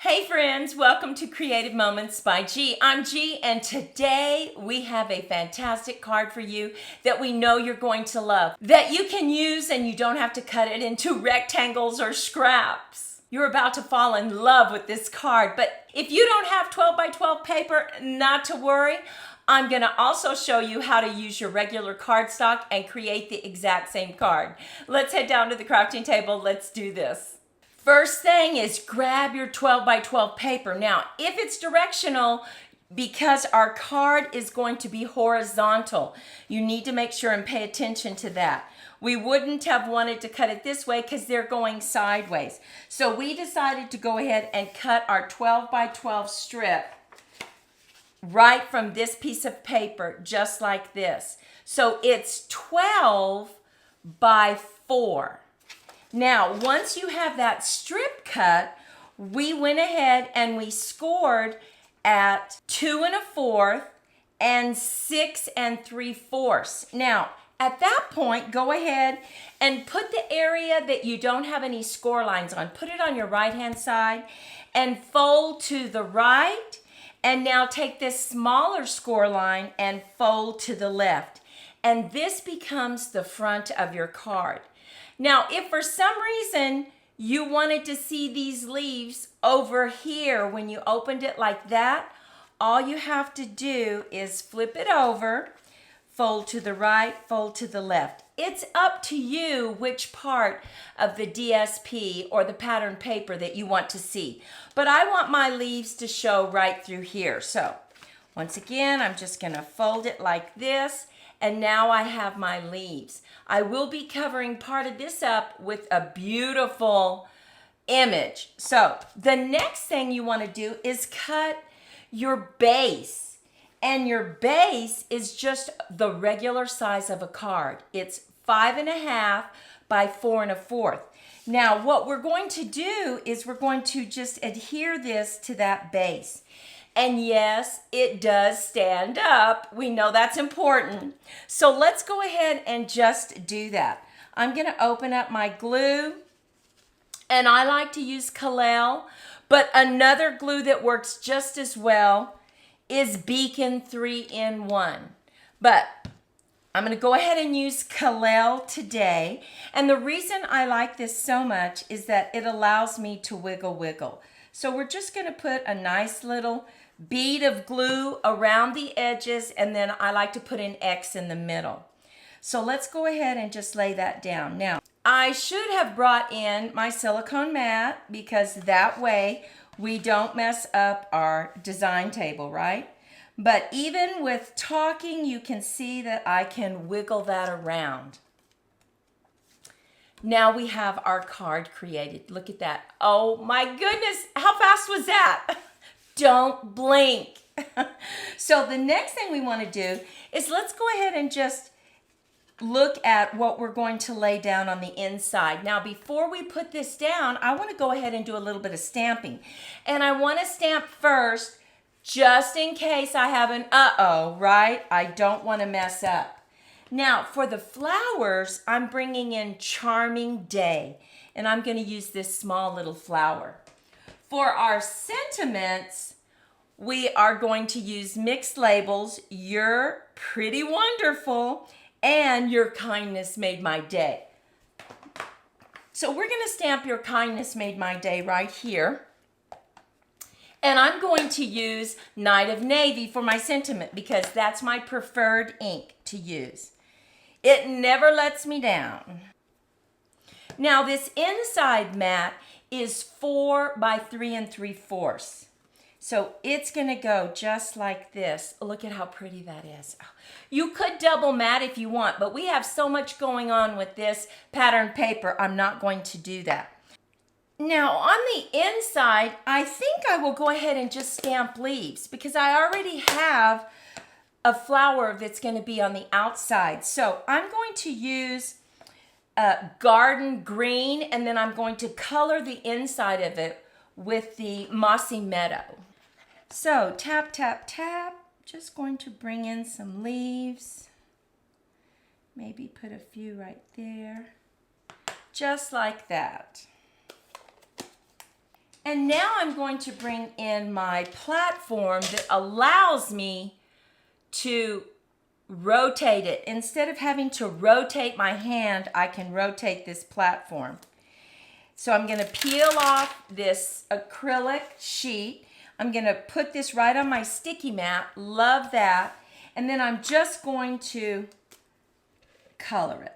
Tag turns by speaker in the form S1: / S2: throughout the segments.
S1: Hey friends, welcome to Creative Moments by G. I'm G, and today we have a fantastic card for you that we know you're going to love, that you can use and you don't have to cut it into rectangles or scraps. You're about to fall in love with this card, but if you don't have 12 by 12 paper, not to worry. I'm going to also show you how to use your regular cardstock and create the exact same card. Let's head down to the crafting table. Let's do this. First thing is grab your 12 by 12 paper. Now, if it's directional, because our card is going to be horizontal, you need to make sure and pay attention to that. We wouldn't have wanted to cut it this way because they're going sideways. So we decided to go ahead and cut our 12 by 12 strip right from this piece of paper, just like this. So it's 12 by 4. Now, once you have that strip cut, we went ahead and we scored at 2 1/4 and 6 3/4. Now, at that point, go ahead and put the area that you don't have any score lines on. Put it on your right-hand side and fold to the right. And now take this smaller score line and fold to the left. And this becomes the front of your card. Now, if for some reason you wanted to see these leaves over here when you opened it like that, all you have to do is flip it over, fold to the right, fold to the left. It's up to you which part of the DSP or the pattern paper that you want to see. But I want my leaves to show right through here. So once again, I'm just going to fold it like this. And now I have my leaves. I will be covering part of this up with a beautiful image. So the next thing you want to do is cut your base. And your base is just the regular size of a card. It's 5 1/2 by 4 1/4. Now what we're going to do is we're going to just adhere this to that base. And yes, it does stand up. We know that's important. So let's go ahead and just do that. I'm going to open up my glue. And I like to use Kalel. But another glue that works just as well is Beacon 3-in-1. But I'm going to go ahead and use Kalel today. And the reason I like this so much is that it allows me to wiggle. So we're just going to put a nice little bead of glue around the edges, and then I like to put an X in the middle. So let's go ahead and just lay that down. Now, I should have brought in my silicone mat because that way we don't mess up our design table, right? But even with talking, you can see that I can wiggle that around. Now we have our card created. Look at that. Oh my goodness, how fast was that? Don't blink. So the next thing we want to do is let's go ahead and just look at what we're going to lay down on the inside. Now before we put this down, I want to go ahead and do a little bit of stamping. And I want to stamp first just in case I have an uh-oh, right? I don't want to mess up. Now, for the flowers, I'm bringing in Charming Day, and I'm going to use this small little flower. For our sentiments, we are going to use mixed labels, You're Pretty Wonderful, and Your Kindness Made My Day. So we're going to stamp Your Kindness Made My Day right here. And I'm going to use Night of Navy for my sentiment because that's my preferred ink to use. It never lets me down. Now this inside mat is 4 by 3 3/4. So it's going to go just like this. Look at how pretty that is. You could double mat if you want, but we have so much going on with this pattern paper, I'm not going to do that. Now on the inside, I think I will go ahead and just stamp leaves because I already have a flower that's going to be on the outside. So I'm going to use garden green, and then I'm going to color the inside of it with the mossy meadow. So tap, tap, tap. Just going to bring in some leaves. Maybe put a few right there. Just like that. And now I'm going to bring in my platform that allows me to rotate it. Instead of having to rotate my hand, I can rotate this platform. So I'm going to peel off this acrylic sheet. I'm going to put this right on my sticky mat. Love that. And then I'm just going to color it.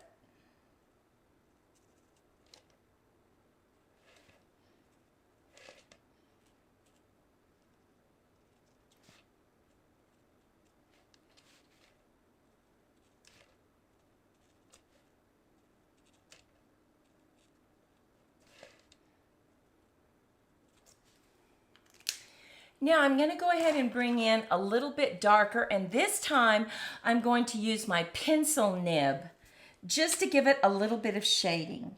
S1: Now I'm going to go ahead and bring in a little bit darker, and this time I'm going to use my pencil nib just to give it a little bit of shading.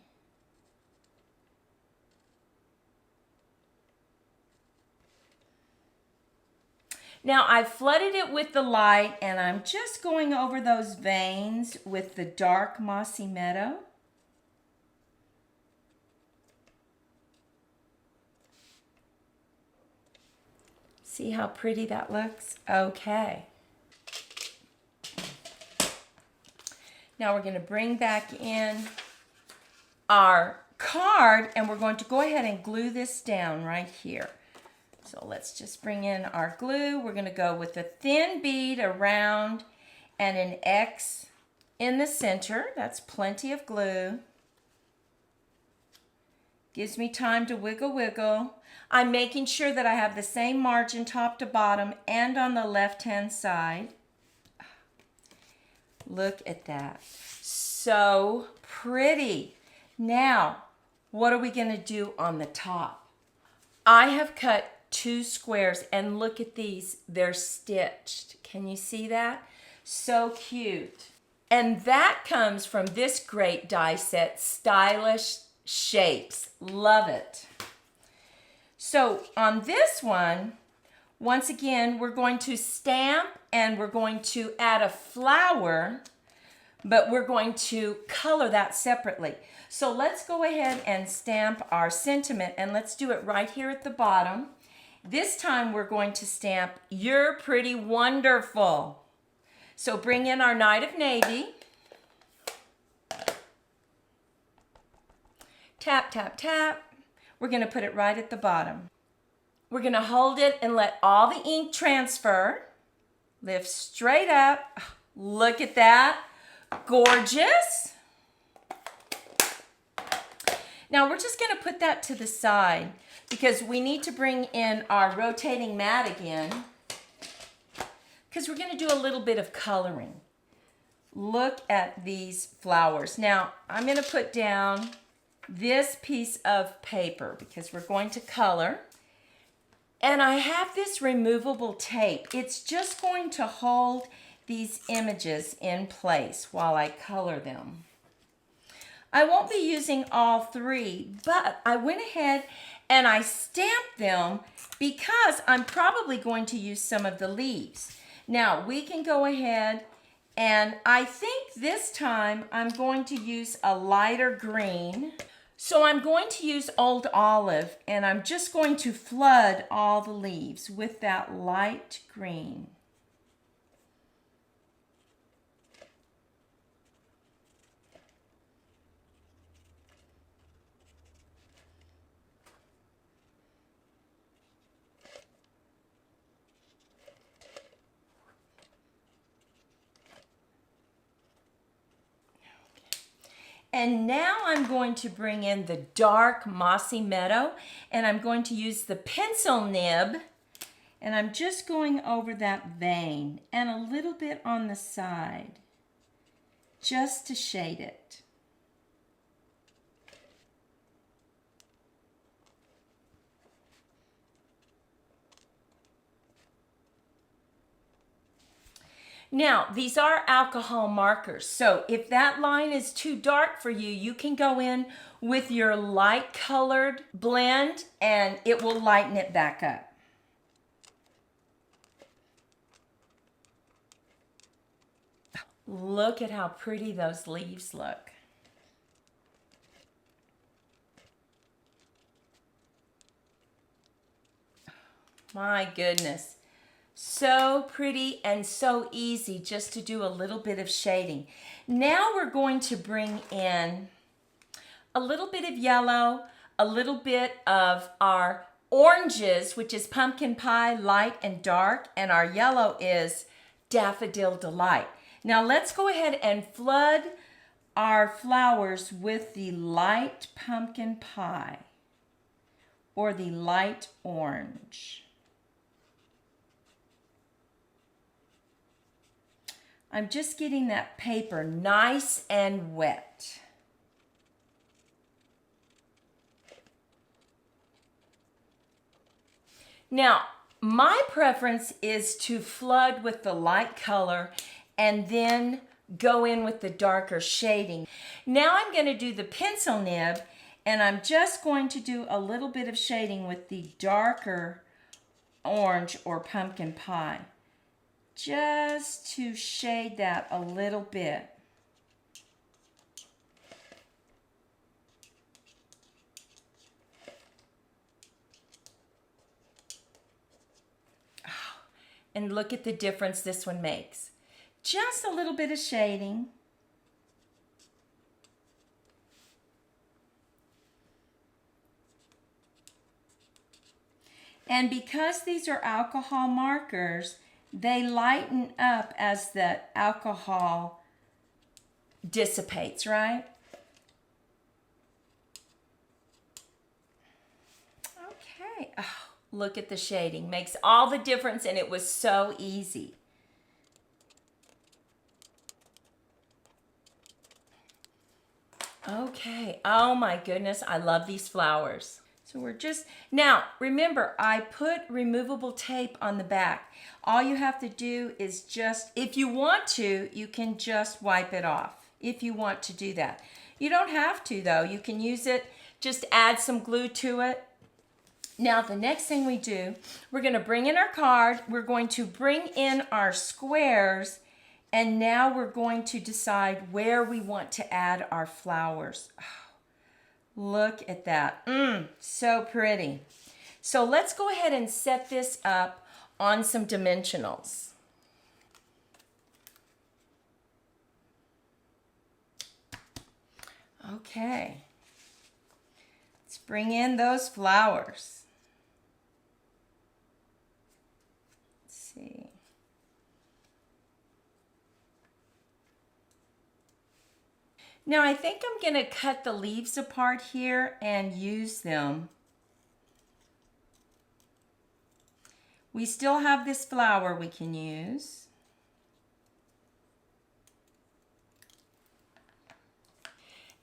S1: Now I've flooded it with the light, and I'm just going over those veins with the dark mossy meadow. See how pretty that looks? Okay. Now we're going to bring back in our card, and we're going to go ahead and glue this down right here. So let's just bring in our glue. We're going to go with a thin bead around and an X in the center. That's plenty of glue. Gives me time to wiggle, wiggle. I'm making sure that I have the same margin top to bottom and on the left-hand side. Look at that. So pretty. Now, what are we going to do on the top? I have cut 2 squares, and look at these. They're stitched. Can you see that? So cute. And that comes from this great die set, Stylish Shapes. Love it. So on this one, once again, we're going to stamp, and we're going to add a flower, but we're going to color that separately. So let's go ahead and stamp our sentiment, and let's do it right here at the bottom. This time we're going to stamp "You're Pretty Wonderful." So bring in our Night of Navy. Tap, tap, tap. We're going to put it right at the bottom. We're going to hold it and let all the ink transfer. Lift straight up. Look at that. Gorgeous. Now we're just going to put that to the side because we need to bring in our rotating mat again because we're going to do a little bit of coloring. Look at these flowers. Now I'm going to put down this piece of paper because we're going to color. And I have this removable tape. It's just going to hold these images in place while I color them. I won't be using all 3, but I went ahead and I stamped them because I'm probably going to use some of the leaves. Now we can go ahead, and I think this time I'm going to use a lighter green. So I'm going to use Old Olive, and I'm just going to flood all the leaves with that light green. And now I'm going to bring in the dark mossy meadow, and I'm going to use the pencil nib, and I'm just going over that vein and a little bit on the side just to shade it. Now, these are alcohol markers, so if that line is too dark for you, you can go in with your light colored blend and it will lighten it back up. Look at how pretty those leaves look. My goodness. So pretty and so easy just to do a little bit of shading. Now we're going to bring in a little bit of yellow, a little bit of our oranges, which is pumpkin pie, light and dark, and our yellow is daffodil delight. Now let's go ahead and flood our flowers with the light pumpkin pie or the light orange. I'm just getting that paper nice and wet. Now, my preference is to flood with the light color and then go in with the darker shading. Now I'm going to do the pencil nib, and I'm just going to do a little bit of shading with the darker orange or pumpkin pie, just to shade that a little bit. And look at the difference this one makes. Just a little bit of shading. And because these are alcohol markers, they lighten up as the alcohol dissipates, right? Okay. Oh, look at the shading. Makes all the difference, and it was so easy. Okay. Oh my goodness, I love these flowers. So we're just, now remember, I put removable tape on the back. All you have to do is just, if you want to, you can just wipe it off if you want to do that. You don't have to though. You can use it, just add some glue to it. Now the next thing we do, we're going to bring in our card. We're going to bring in our squares, and now we're going to decide where we want to add our flowers. Oh, look at that. So pretty. So let's go ahead and set this up on some dimensionals. Okay. Let's bring in those flowers. Let's see. Now I think I'm going to cut the leaves apart here and use them. We still have this flower we can use.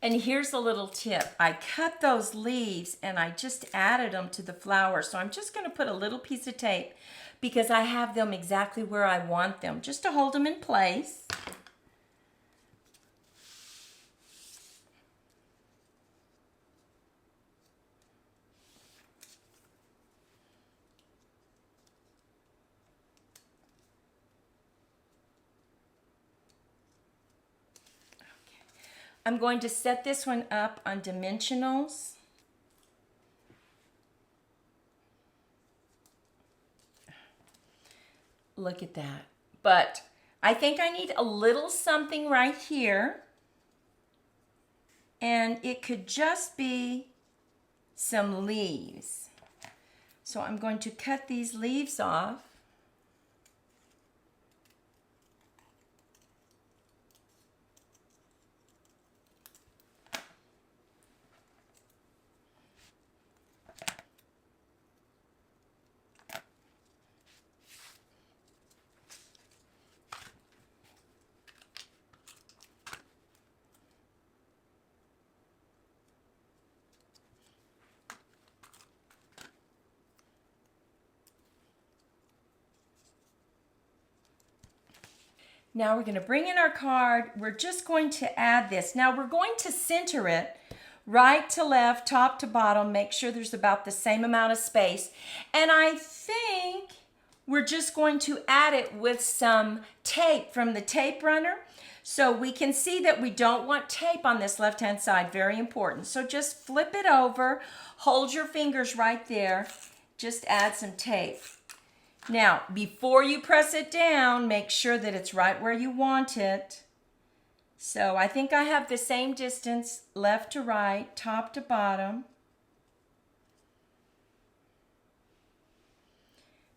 S1: And here's a little tip. I cut those leaves and I just added them to the flower. So I'm just going to put a little piece of tape because I have them exactly where I want them, just to hold them in place. I'm going to set this one up on dimensionals. Look at that. But I think I need a little something right here. And it could just be some leaves. So I'm going to cut these leaves off. Now we're going to bring in our card. We're just going to add this. Now we're going to center it right to left, top to bottom. Make sure there's about the same amount of space. And I think we're just going to add it with some tape from the tape runner. So we can see that we don't want tape on this left-hand side. Very important. So just flip it over. Hold your fingers right there. Just add some tape. Now, before you press it down, make sure that it's right where you want it. So I think I have the same distance left to right, top to bottom.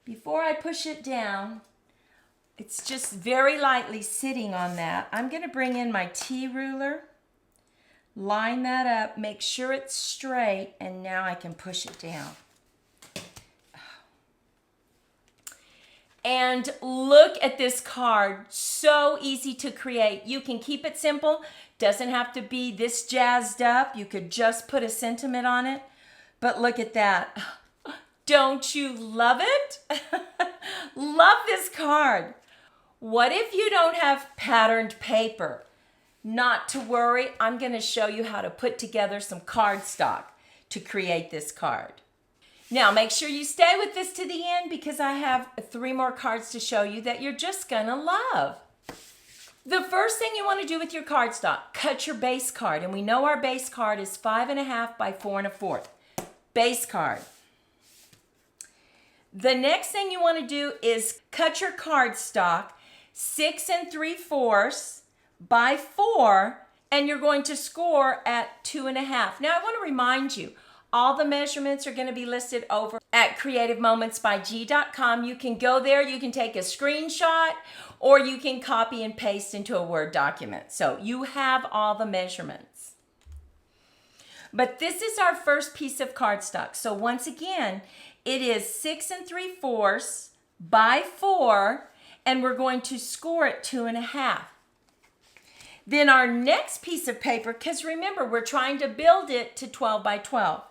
S1: Before I push it down, it's just very lightly sitting on that. I'm going to bring in my T-ruler, line that up, make sure it's straight, and now I can push it down. And look at this card, so easy to create. You can keep it simple, doesn't have to be this jazzed up. You could just put a sentiment on it, but look at that. Don't you love it? Love this card. What if you don't have patterned paper? Not to worry, I'm gonna show you how to put together some cardstock to create this card. Now, make sure you stay with this to the end because I have 3 more cards to show you that you're just gonna love. The first thing you want to do with your cardstock, cut your base card. And we know our base card is 5.5 by 4 1/4. Base card. The next thing you want to do is cut your cardstock 6 3/4 by 4, and you're going to score at 2.5. Now, I want to remind you, all the measurements are going to be listed over at creativemomentsbyg.com. You can go there, you can take a screenshot, or you can copy and paste into a Word document. So you have all the measurements. But this is our first piece of cardstock. So once again, it is 6 3/4 by 4, and we're going to score at 2.5. Then our next piece of paper, because remember, we're trying to build it to 12 by 12.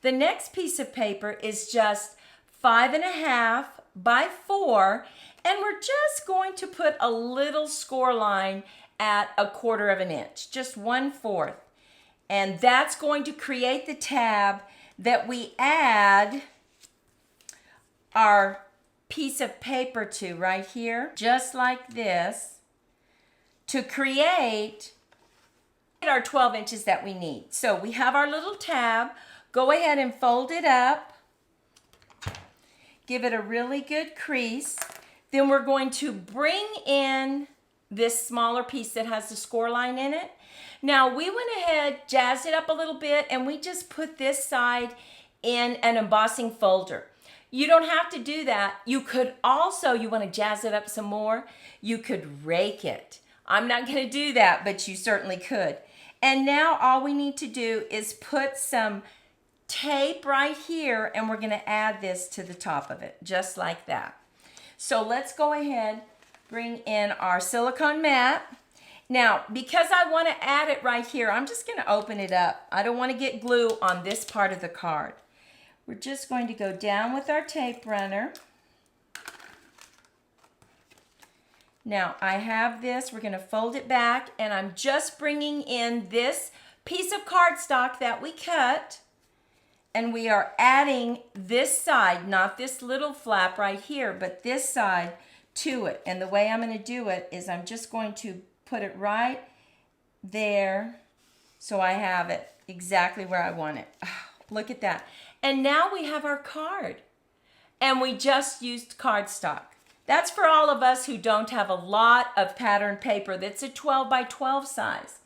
S1: The next piece of paper is just 5.5 by 4, and we're just going to put a little score line at 1/4 of an inch, just 1/4. And that's going to create the tab that we add our piece of paper to right here, just like this, to create our 12 inches that we need. So we have our little tab. Go ahead and fold it up. Give it a really good crease. Then we're going to bring in this smaller piece that has the score line in it. Now we went ahead, jazzed it up a little bit, and we just put this side in an embossing folder. You don't have to do that. You could also, you want to jazz it up some more, you could rake it. I'm not going to do that, but you certainly could. And now all we need to do is put some tape right here, and we're going to add this to the top of it, just like that. So let's go ahead, bring in our silicone mat. Now, because I want to add it right here, I'm just going to open it up. I don't want to get glue on this part of the card. We're just going to go down with our tape runner. Now, I have this. We're going to fold it back, and I'm just bringing in this piece of cardstock that we cut. And we are adding this side, not this little flap right here, but this side to it. And the way I'm going to do it is I'm just going to put it right there so I have it exactly where I want it. Oh, look at that. And now we have our card. And we just used cardstock. That's for all of us who don't have a lot of patterned paper that's a 12 by 12 size.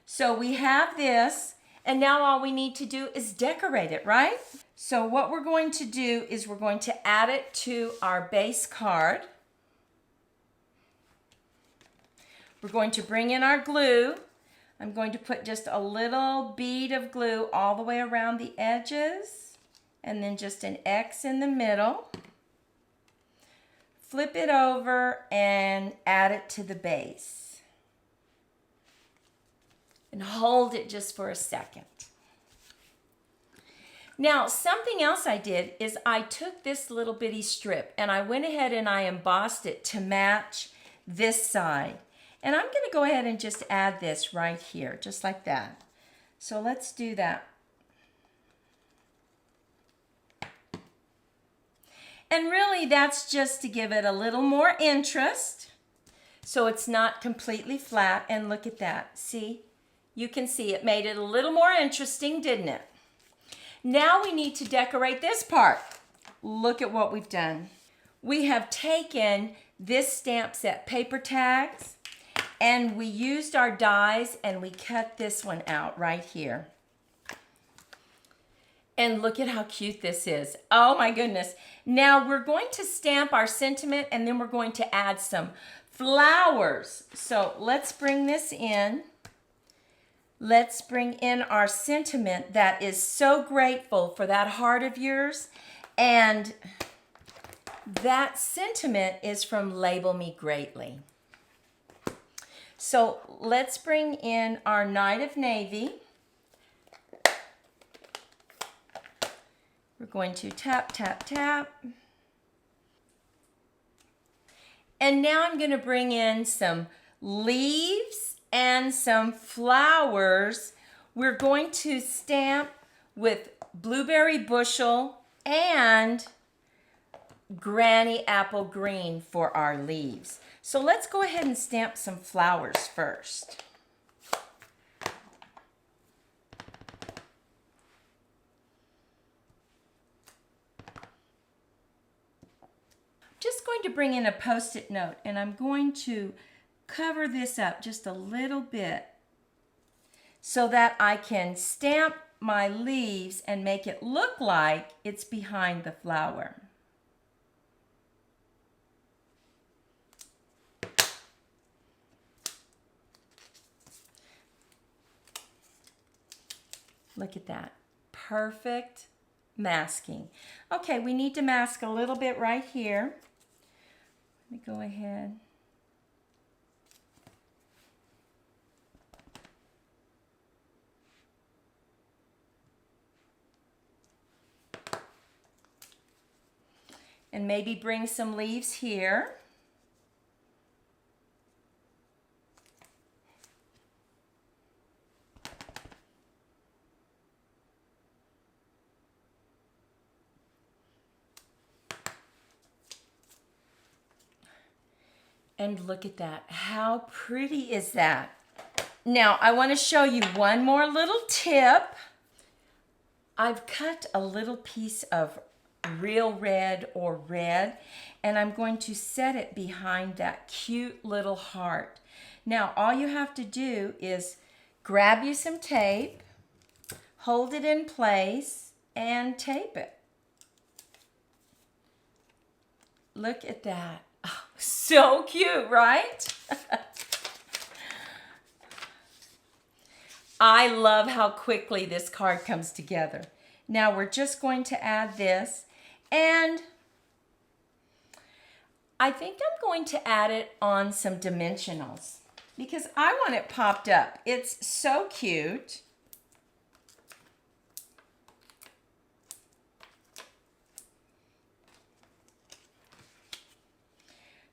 S1: So we have this. And now all we need to do is decorate it, right? So what we're going to do is we're going to add it to our base card. We're going to bring in our glue. I'm going to put just a little bead of glue all the way around the edges, and then just an X in the middle. Flip it over and add it to the base. And hold it just for a second. Now, something else I did is I took this little bitty strip and I went ahead and I embossed it to match this side. And I'm going to go ahead and just add this right here, just like that. So let's do that. And really, that's just to give it a little more interest so it's not completely flat. And look at that. See? You can see it made it a little more interesting, didn't it? Now we need to decorate this part. Look at what we've done. we have taken this stamp set paper tags and we used our dies and we cut this one out right here. And look at how cute this is. Oh my goodness. Now we're going to stamp our sentiment and then we're going to add some flowers. So let's bring this in. Let's bring in our sentiment that is so grateful for that heart of yours. And that sentiment is from Label Me Greatly. So let's bring in our Night of Navy. We're going to tap, tap, tap. And now I'm going to bring in some leaves and some flowers. We're going to stamp with Blueberry Bushel and Granny Apple Green for our leaves. So let's go ahead and stamp some flowers first. Just going to bring in a Post-it note and I'm going to cover this up just a little bit so that I can stamp my leaves and make it look like it's behind the flower. Look at that. Perfect masking. Okay, we need to mask a little bit right here. Let me go ahead. And maybe bring some leaves here. And look at that. How pretty is that? Now, I want to show you one more little tip. I've cut a little piece of real red or red, and I'm going to set it behind that cute little heart. Now, all you have to do is grab you some tape, hold it in place, and tape it. Look at that. Oh, so cute, right? I love how quickly this card comes together. Now we're just going to add this, and I think I'm going to add it on some dimensionals because I want it popped up. It's so cute.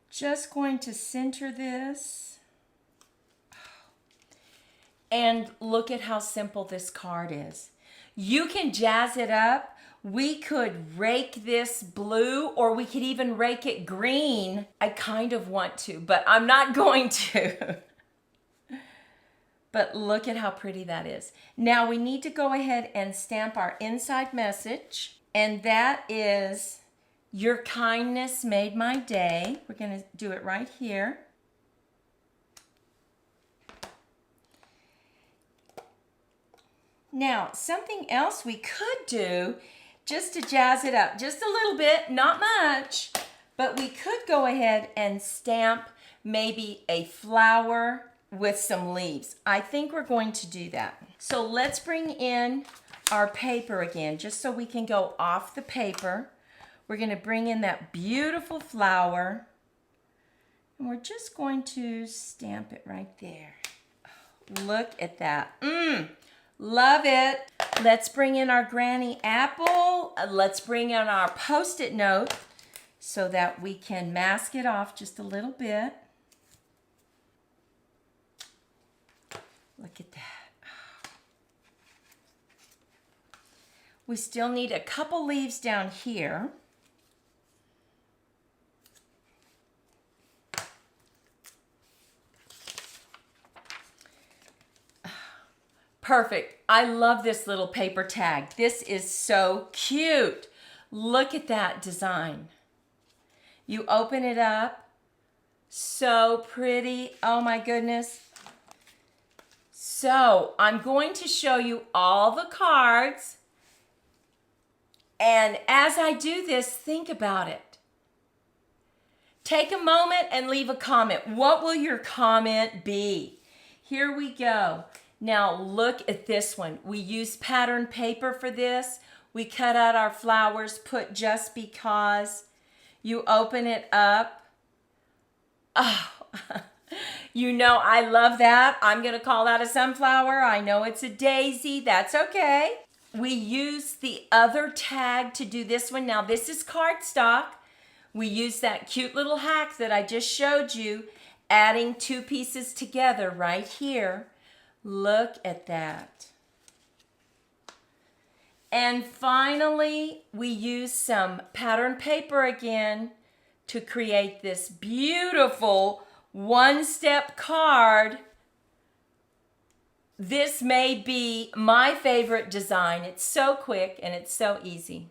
S1: Just going to center this. And look at how simple this card is. You can jazz it up. We could rake this blue or we could even rake it green. I kind of want to, but I'm not going to. But look at how pretty that is. Now we need to go ahead and stamp our inside message. And that is, "Your kindness made my day." We're going to do it right here. Now, something else we could do just to jazz it up just a little bit, not much, but we could go ahead and stamp maybe a flower with some leaves. I think we're going to do that. So let's bring in our paper again, just so we can go off the paper. We're going to bring in that beautiful flower, and we're just going to stamp it right there. Look at that. Love it. Let's bring in our Granny Apple. Let's bring in our Post-it note so that we can mask it off just a little bit. Look at that. We still need a couple leaves down here. Perfect. I love this little paper tag. This is so cute. Look at that design. You open it up. So pretty. Oh my goodness. So I'm going to show you all the cards. And as I do this, think about it. Take a moment and leave a comment. What will your comment be? Here we go. Now look at this one. We use pattern paper for this. We cut out our flowers, put just because. You open it up. Oh, you know I love that. I'm going to call that a sunflower. I know it's a daisy. That's okay. We use the other tag to do this one. Now this is cardstock. We use that cute little hack that I just showed you, adding two pieces together right here. Look at that. And finally, we use some pattern paper again to create this beautiful one-step card. This may be my favorite design. It's so quick and it's so easy.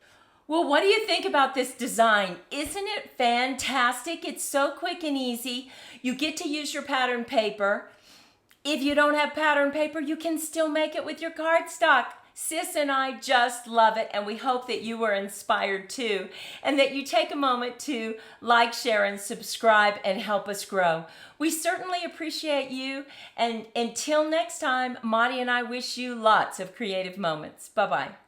S1: Well, what do you think about this design? Isn't it fantastic? It's so quick and easy. You get to use your pattern paper. If you don't have pattern paper, you can still make it with your cardstock. Sis and I just love it, and we hope that you were inspired too, and that you take a moment to like, share, and subscribe and help us grow. We certainly appreciate you, and until next time, Monty and I wish you lots of creative moments. Bye-bye.